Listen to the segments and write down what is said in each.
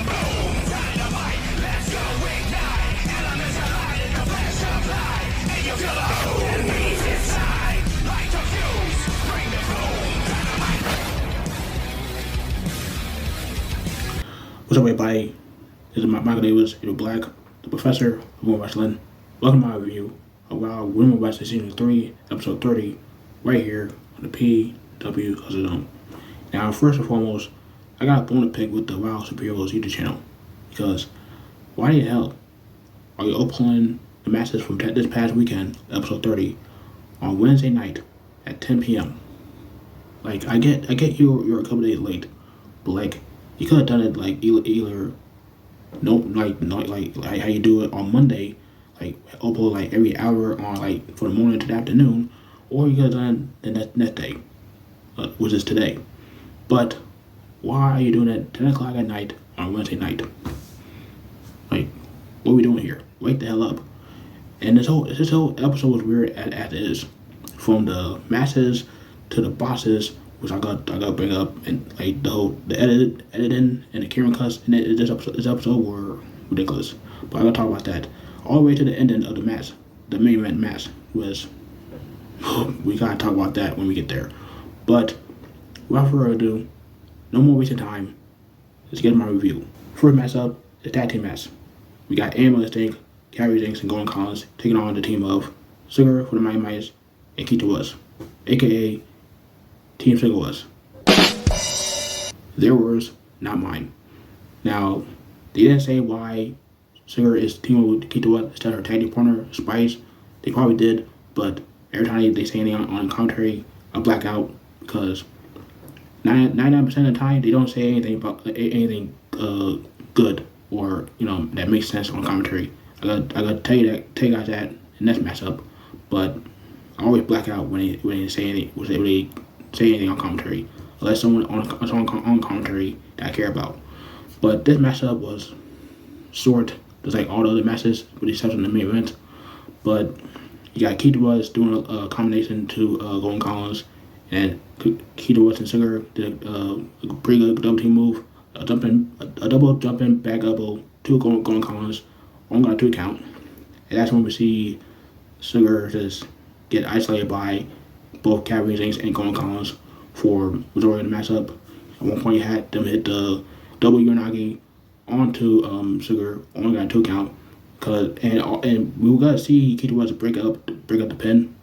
What's up, everybody? This is Michael Davis, your Black, the professor of Bourbon Wrestling. Welcome to my review of our Women Wrestling Season 3, Episode 30, right here on the PW Hustle Zone. Now, first and foremost, I got a bone to pick with the Wild Superheroes YouTube channel, because why the hell are you uploading the matches from this past weekend, Episode 30, on Wednesday night at 10 p.m.? Like, I get you're a couple days late, but like, you could have done it like either like how you do it on Monday, like upload like every hour on like from the morning to the afternoon, or you could have done it the next day, which is today. But why are you doing it 10 o'clock at night on Wednesday night? Like, what are we doing here? Wake the hell up. And this whole episode was weird as it is, from the masses to the bosses, which I got to bring up, and like the editing and the camera cuts in this episode were ridiculous. But I gotta talk about that all the way to the ending of the match. The main event match was we gotta talk about that when we get there. But without further ado, no more wasting time. Let's get my review. First match up, the tag team match. We got Ambulance Inc., Carrie Jinx, and Golden Collins taking on the team of Sugar for the Mighty Mice and Keita West, aka Team Sugar was. Their words, not mine. Now, they didn't say why Sugar is teaming with Keita West instead of her tag team partner, Spice. They probably did, but every time they say anything on commentary, I black out, because 99% of the time, they don't say anything about anything good or, that makes sense on commentary. I gotta tell you guys that in this matchup, but I always black out when they say anything, say anything on commentary, unless someone on commentary that I care about. But this matchup was short, just like all the other matches, with the exception of the main event. But you got Keita West doing a combination to Golden Collins, and Keita West and Sugar did a pretty good double team move, a double jumping back elbow to Golden Collins, only got a 2 count, and that's when we see Sugar just get isolated by both Carrie Jinx and Golden Collins for majority of the matchup. At one point, you had them hit the double Uranagi onto Sugar, only got a 2 count. And we were gonna see Keita West break up the pin,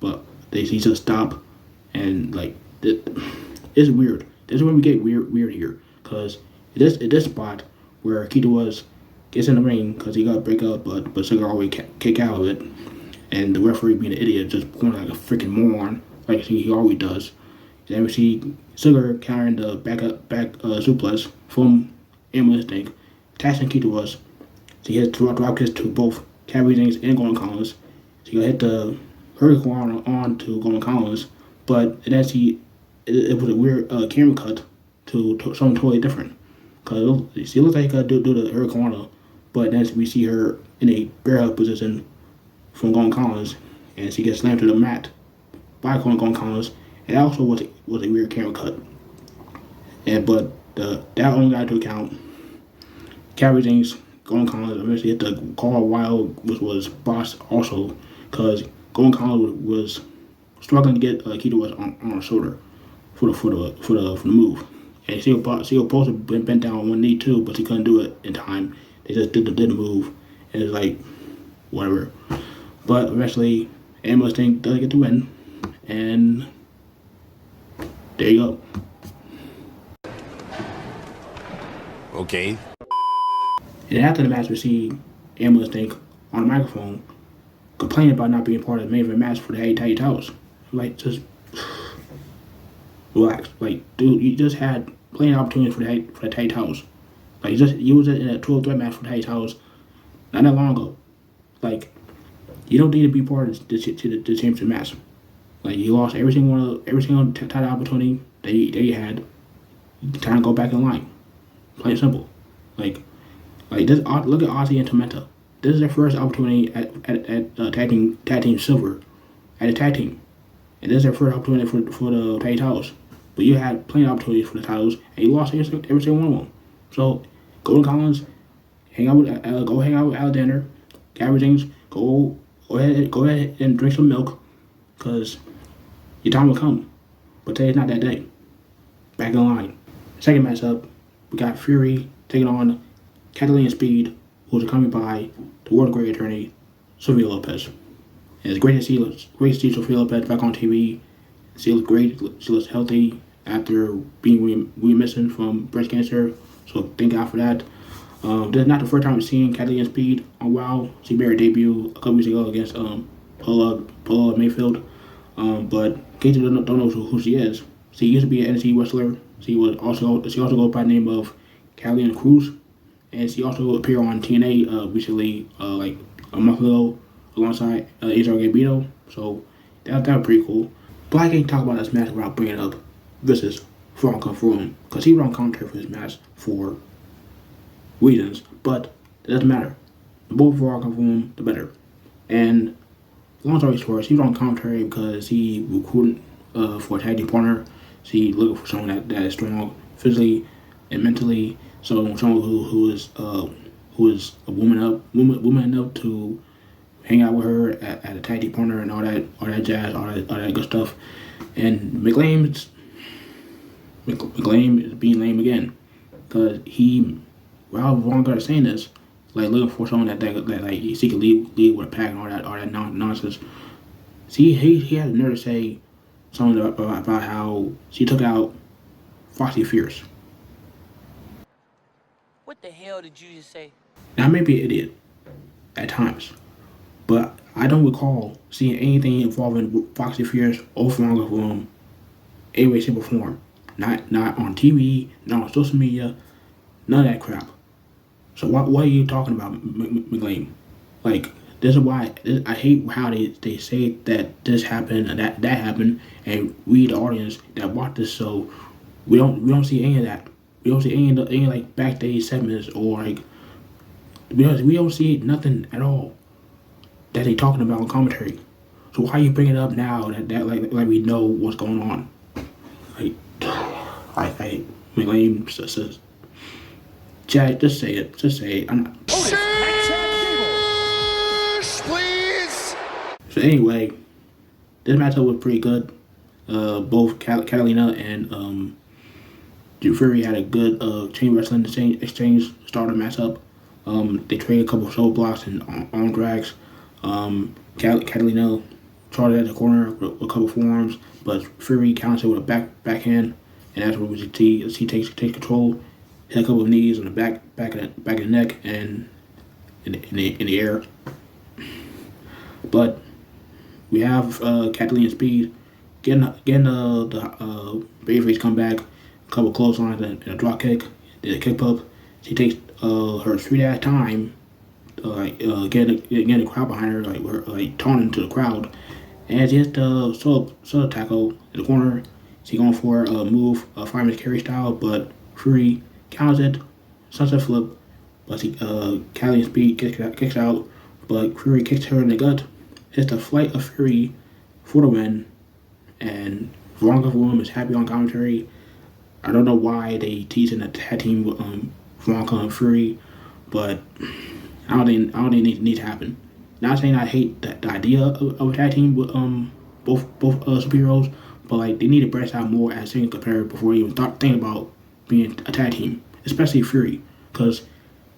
but he just stop, and like it's weird. This is when we get weird here, because at this spot where Keita West gets in the ring because he got break up, but Sugar always kick out of it. And the referee, being an idiot, just pointing like a freaking moron, like he always does. Then we see Sugar countering the back suplex from Ambulance Inc., attaching Keita West. So he hits drop kicks to both Carrie Jinx and Golden Collins. So he hit the Hurricane on to Golden Collins, but it was a weird camera cut to something totally different. Because she looks like he could do the Hurricane, but then we see her in a bear hug position from Golden Collins, and she gets slammed to the mat by Golden Collins, and that also was a weird camera cut. But that only got to account. Carrie Jinx, Golden Collins eventually hit the call wild, which was boss also, because Golden Collins was struggling to get Keita West on her shoulder for the move, and she was supposed to be bent down on one knee too, but she couldn't do it in time. They just did the move, and it's like whatever. But eventually, Ambulance Inc. does get the win, and there you go. Okay. And after the match, we see Ambulance Inc. on the microphone complaining about not being part of the main event match for the tag titles. Like, just relax. Like, dude, you just had plenty of opportunities for the tag titles. Like, you was in a 12-threat match for the tag titles not that long ago. Like, you don't need to be part of the championship match. Like, you lost every single title opportunity that you had. Time to go back in line. Plain and simple. Like this. Look at Aussie and Tormenta. This is their first opportunity at tag team silver, at a tag team, and this is their first opportunity for the tag titles. But you had plenty of opportunities for the titles, and you lost every single one of them. So go to Collins, go hang out with Alexander, Gabby James. Go ahead and drink some milk, cause your time will come. But today's not that day. Back in line. Second matchup, we got Fury taking on Catalina Speed, who's accompanied by the world great attorney Sylvia Lopez. And it's great to see Sylvia Lopez back on TV. She looks great. She looks healthy after being remission from breast cancer. So thank God for that. This is not the first time we've seen Catalina Speed on WoW. She made her debut a couple weeks ago against Paula Mayfield. But in case you don't know who she is, she used to be an NXT wrestler. She also goes by the name of Catalina Cruz, and she also appeared on TNA recently, like a month ago, alongside Adrian Gambino. So that was pretty cool. But I can't talk about this match without bringing up versus Frank Room, because he was on commentary for this match for reasons, but it doesn't matter. The more Frank Room, the better. And long story short, he was on commentary because he recruited for a tag team partner. She looking for someone that is strong physically and mentally. So someone who is a woman enough to hang out with her at a tag team partner and all that jazz, all that good stuff. And McLean is being lame again, because while Vaughn got saying this, like looking for someone that like she could lead with a pack and all that nonsense. See, he had the nerve to say something about how she took out Foxy Fierce. What the hell did you just say? Now I may be an idiot at times, but I don't recall seeing anything involving Foxy Fierce or Frank Room any way, shape, or form. Not on TV, not on social media, none of that crap. So what are you talking about, McLean? Like, this is why I hate how they say that this happened and that happened, and we the audience that watch this, so we don't see any of that. We don't see any like backstage segments, or like we don't see nothing at all that they talking about in commentary. So why you bring it up now that like we know what's going on? Like, I McLean says, Chad, just say it. Just say it. I'm not. Please. So anyway, this matchup was pretty good. Both Catalina and Drew Fury had a good chain wrestling exchange starter matchup. They traded a couple of shoulder blocks and arm drags. Catalina charged at the corner with a couple of forearms, but Fury countered with a backhand, and that's where we see he takes control. Hit a couple of knees on the back of the neck and in the air. But we have Catalina Speed getting the babyface comeback, a couple of clotheslines and a drop kick, did a kick up. She takes her sweet-ass time getting the crowd behind her, like taunting to the crowd. And she hits the solo tackle in the corner. She going for a move, a fireman's carry style, but Fury counters it, sunset flip, but Catalina Speed kicks out, but Fury kicks her in the gut, hits the flight of Fury for the win, and Veronica Room is happy on commentary. I don't know why they teasing a tag team with Veronica and Fury, but I don't think it needs to happen. Not saying I hate the idea of a tag team with both superheroes, but like they need to branch out more as single competitor before you even start thinking about being a tag team, especially Fury. Because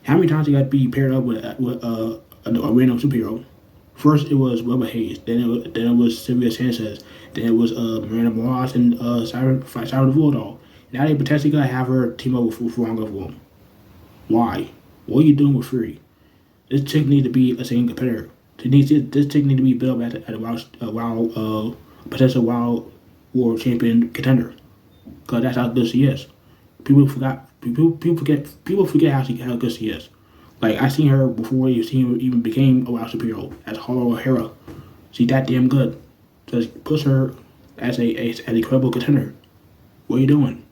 how many times you got to be paired up with a random superhero? First it was Webber Hayes, then it was Sylvia Sanchez, then it was Miranda Moraz and Cyber the Bulldog. Now they potentially gonna have her team up with Veronica Room. Why? What are you doing with Fury? This chick needs to be a single competitor. This chick needs to be built at a potential Wild World Champion contender. Cause that's how good she is. People forget how good she is. Like I seen her before you seen her even became a Wild superhero as Hollow O'Hara. She's that damn good. Just push her as a credible contender. What are you doing?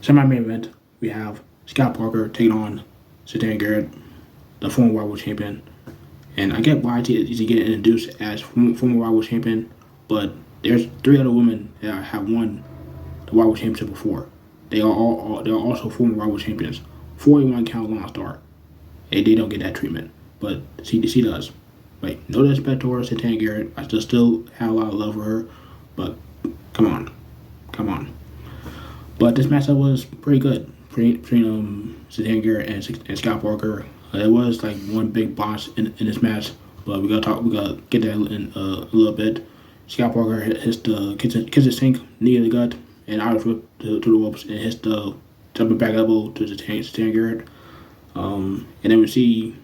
Semi-main event, we have Scott Parker taking on Santana Garrett, the former Wild World Champion. And I get why he's getting introduced as former Wild World Champion, but there's 3 other women that have won the Wild World Championship before. They are also former Wild World Champions. 41 count Long Star. And they don't get that treatment. But she does. Like, no disrespect to her, Santana Garrett. I still have a lot of love for her. But come on. Come on. But this matchup was pretty good between Santana Garrett and Scott Parker. It was like one big boss in this match, but we gotta get that in a little bit. Scott Parker hits the kitchen sink, knee to the gut, and Irish whip to the ropes, and hits the jumping back elbow to Santana Garrett. And then we see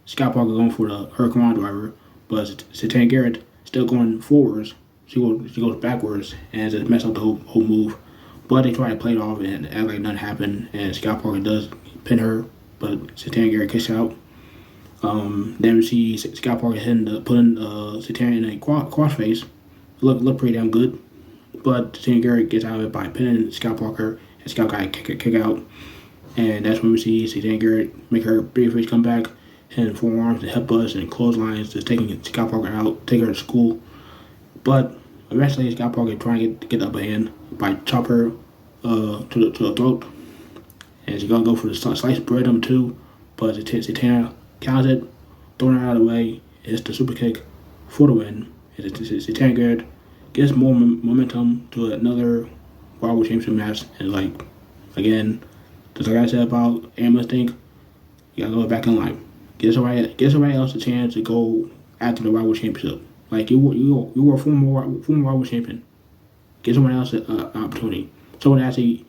Scott Parker going for the Hurricane driver, but Santana Garrett still going forwards. She goes backwards and just mess up the whole move. But they try to play it off and act like nothing happened, and Scott Parker does pin her, but Santana Garrett kicks out. Then we see Scott Parker putting Santana in a crossface. Look pretty damn good. But Santana Garrett gets out of it by pinning Scott Parker, and Scott got kick out. And that's when we see Santana Garrett make her babyface come back, and forearms and headbutts and clotheslines, just taking Scott Parker out, take her to school. But eventually Scott Parker trying to get the upper hand by chop her to the throat. And she's gonna go for the sliced bread on too, but Santana counters it, throwing her out of the way. It's the super kick for the win. Santana Garrett gets more momentum to another World Championship match. And like, again, just like I said about Ambulance Think, you gotta go back in line. Give somebody else a chance to go after the World Championship. Like, you were a former World Champion. Give someone else an opportunity. Someone that actually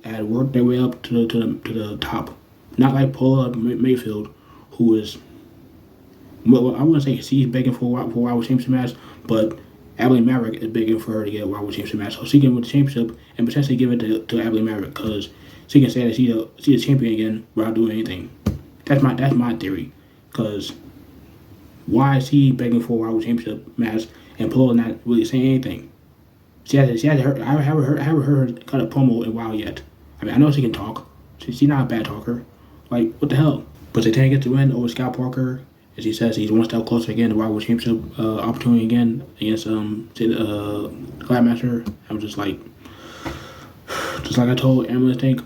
had worked their way up to the top. Not like Paula Mayfield, who is, well, I wouldn't say she's begging for a World Championship match, but Abilene Maverick is begging for her to get a World Championship match. So she can win the championship and potentially give it to Abilene Maverick, because she can say that she's a champion again without doing anything. That's my theory. Because why is she begging for a World Championship match and Paula not really saying anything? I haven't heard her cut a promo in a while yet. I mean, I know she can talk. She's not a bad talker. Like, what the hell? But Santana gets the win over Scott Parker. As he says, he's one step closer again to World Championship opportunity again against Gladmaster. I'm just like I told Ambulance Think,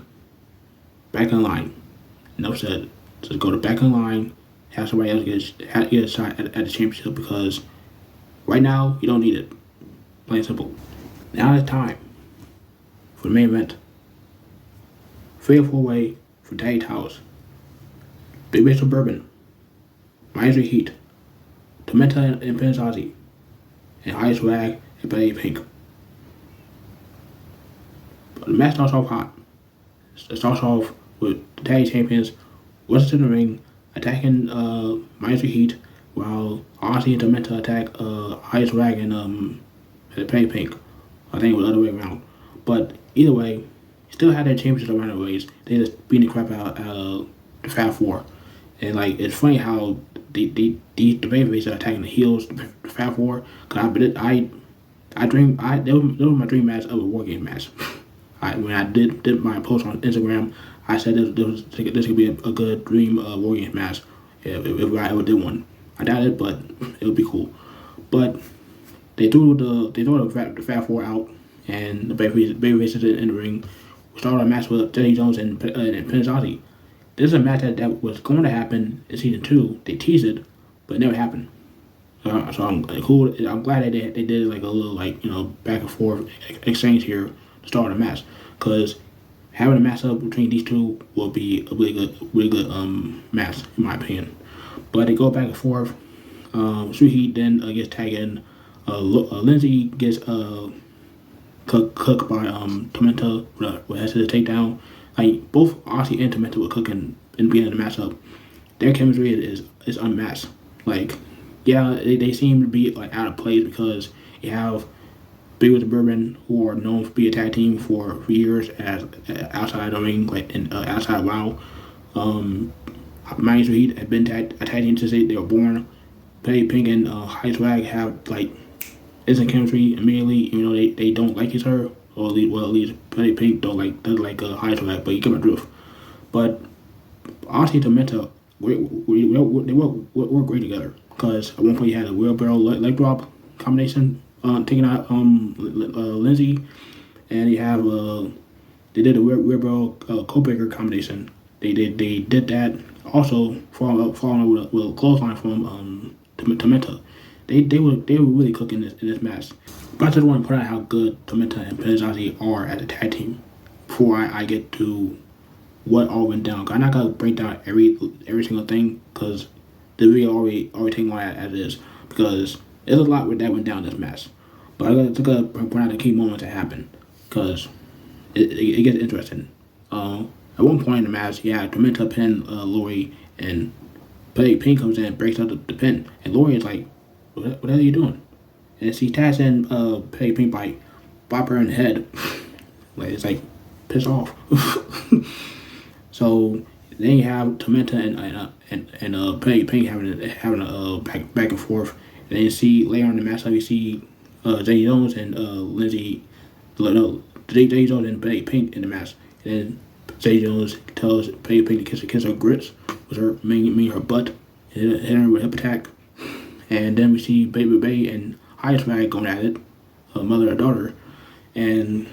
back in line. Enough said. Just go to back in line. Have somebody else get a shot at the championship, because right now you don't need it. Plain and simple. Now it's time for the main event. 3 or 4 way for tag titles. Big Rachel Bourbon, Miami Heat, Tormenta and Aussie, and Ice Rag and Betty Pink. But the match starts off hot. It starts off with the tag champions Western in the ring attacking Miami Heat, while Aussie and Tormenta attack Ice Rag and Betty Pink. I think it was the other way around. But either way, still had their championships around the ways. They just beating the crap out of the Fab Four. And like, it's funny how the babyfaces are attacking the heels, the Fab Four. Cause they were my dream match of a War Game match. When I did my post on Instagram, I said this could be a good dream War Game match if I ever did one. I doubt it, but it would be cool. But they threw the Fab Four out, and the babyfaces in the ring. We started a match with Teddy Jones and Penelope. This is a match that was going to happen in season 2. They teased it, but it never happened. So I'm cool. I'm glad that they did like a little back and forth exchange here to start a match, because having a match up between these two will be a really good match in my opinion. But they go back and forth. Sweet Heat then gets tagged in. Lindsay gets cooked by Tormenta with a takedown. Like, both Aussie and Tormenta were cooking in the beginning of the matchup. Their chemistry is unmatched. Like, yeah, they seem to be like out of place, because you have Big with the Bourbon, who are known to be a tag team for years as outside the ring, like in outside WoW. Miami Heat have been a tag team since they were born. Petty Pink and High Swag have like instant chemistry immediately. Even though they don't like each other, or at least Petty Pink doesn't like High Swag, but you get my drift. But honestly, Tormenta, they work great together, because at one point you had a wheelbarrow leg drop combination taking out Lindsay, and you have They did a Rebel co-breaker combination. They did that also following with a clothesline from Tormenta. They were really cooking in this match. But I just want to point out how good Tormenta and Penelope are as a tag team before I get to what all went down. I'm not gonna break down every single thing because the video already taking on as is, because there's a lot that went down this match. But I gotta point out the key moments that happened because it gets interesting. At one point in the match, Tormenta pin Lori, and Pink comes in and breaks up the pin, and Lori is like, "What the hell are you doing?" And she tags in Pink by bop her in the head, like it's like piss off. So then you have Tormenta and Pink having a back and forth. And then you see later on in the match, you see Jay Jones and Jay Jones and Pink in the match. And then Jay Jones tells Pink to kiss her grits, with her meaning her butt, and hit her with a hip attack. And then we see Baby Bay and Highest Rag going at it, mother and daughter, and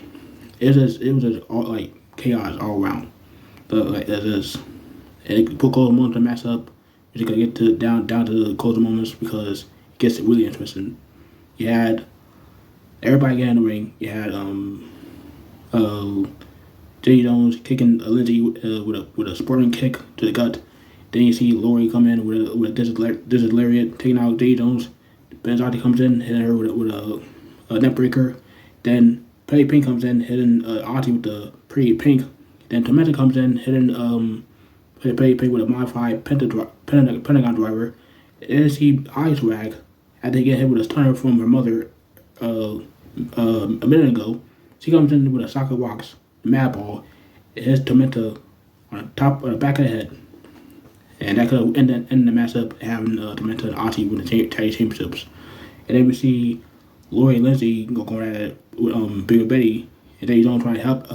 it was just all like chaos all around. But like it put close moments to match up. We're just gonna get down to the closing moments because it gets really interesting. You had everybody get in the ring. You had Jay Jones kicking Lindsay with a sporting kick to the gut. Then you see Lori come in with a Dizzard Lariat, taking out Jay Jones. Penelope comes in, hitting her with a neck breaker. Then Pink comes in, hitting Aussie with the pretty pink. Then Tormenta comes in, hitting Pink with a modified Pentagon driver. And then see Ice Rag after they get hit with a stunner from her mother a minute ago. She comes in with a soccer box, mad ball. It hits Tormenta on the back of the head. And that could have ended the matchup having Tormenta and Aussie win the tag championships. And then we see Lori and Lindsay going at it with Bigger Betty, and they don't try to help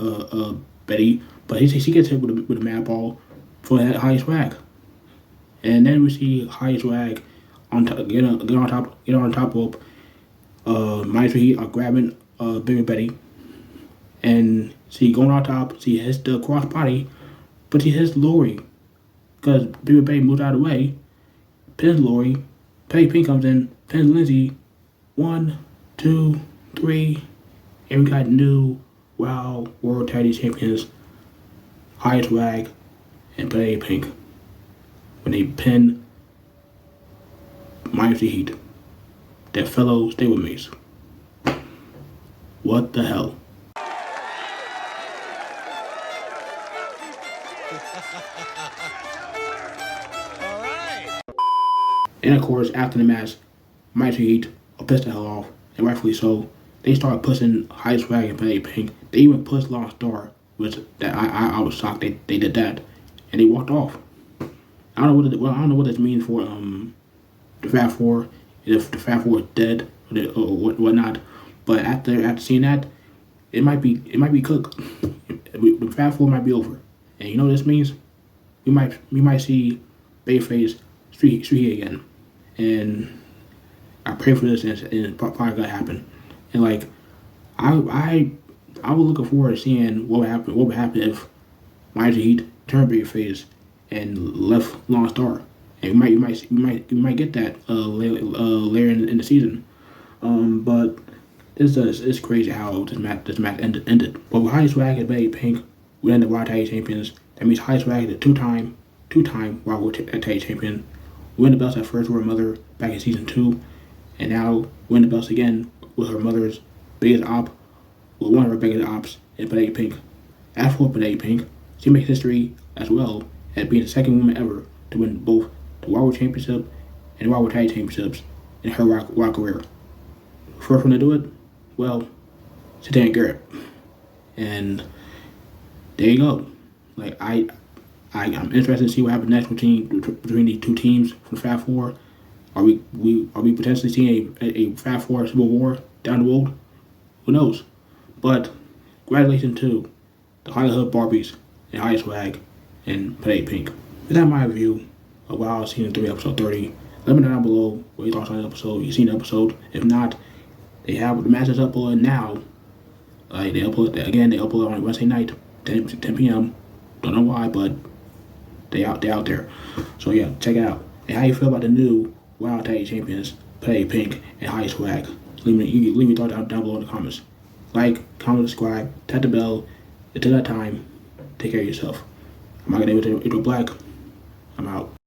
Betty, but she gets hit with a mad ball for that Highest Rag. And then we see Highest Rag get on top rope. Mindful Heat are grabbing Bigger Betty, and she going on top. She hits the cross body, but she hits Lori because Bigger Betty moves out of the way, pins Lori. Pink comes in, pins Lindsay. 1, 2, 3, and we got new World Tag Team Champions, Highest Rag and Pink, when they pin Miami Heat, their fellow stablemates. What the hell? All right. And of course, after the match, Miami Heat are pissed the hell off, and rightfully so. They started pushing Highest Rag and Pink. They even pushed Lost Star, which that I was shocked they did that, and they walked off. I don't know what this means for the Fab Four, if the Fab Four is dead or whatnot. But after seeing that, it might be cooked. The Fab Four might be over, and you know what this means? We might see Bayface Street again, and I pray for this, and it's probably gonna happen. And like, I was looking forward to seeing what would happen if Miami Heat turned Bayface and left Lone Star. And we might get that later in the season. But it's crazy how this match ended. But with Highest Rag and Pink winning the World Tag Champions, that means Highest Rag is a two-time World Tag Champion, win the belts at first with her mother back in season 2, and now win the belts again with her mother's biggest op, with one of her biggest ops in Pink. As for Pink, she makes history as well as being the second woman ever to win both the World Championship and the World Tag Championships in her rock career. First one to do it, well, Santana and Garrett. And there you go. Like I'm interested to see what happens next between these two teams from the Fab Four. Are we potentially seeing a Fab Four Civil War down the road? Who knows? But congratulations to the Hollywood Barbies and Highest Rag and Pink. That's my review of WoW Season 3 Episode 30. Let me know down below what you thought on the episode. You seen the episode? If not, they have the matches uploaded now. They upload on Wednesday night. 10 p.m. Don't know why, but they out there. So yeah, check it out. And how you feel about the new Wild Tag Champions, Play Pink and High Swag? Leave me your thoughts down below in the comments. Like, comment, subscribe, tap the bell. Until that time, take care of yourself. I'm not gonna be able to Black. I'm out.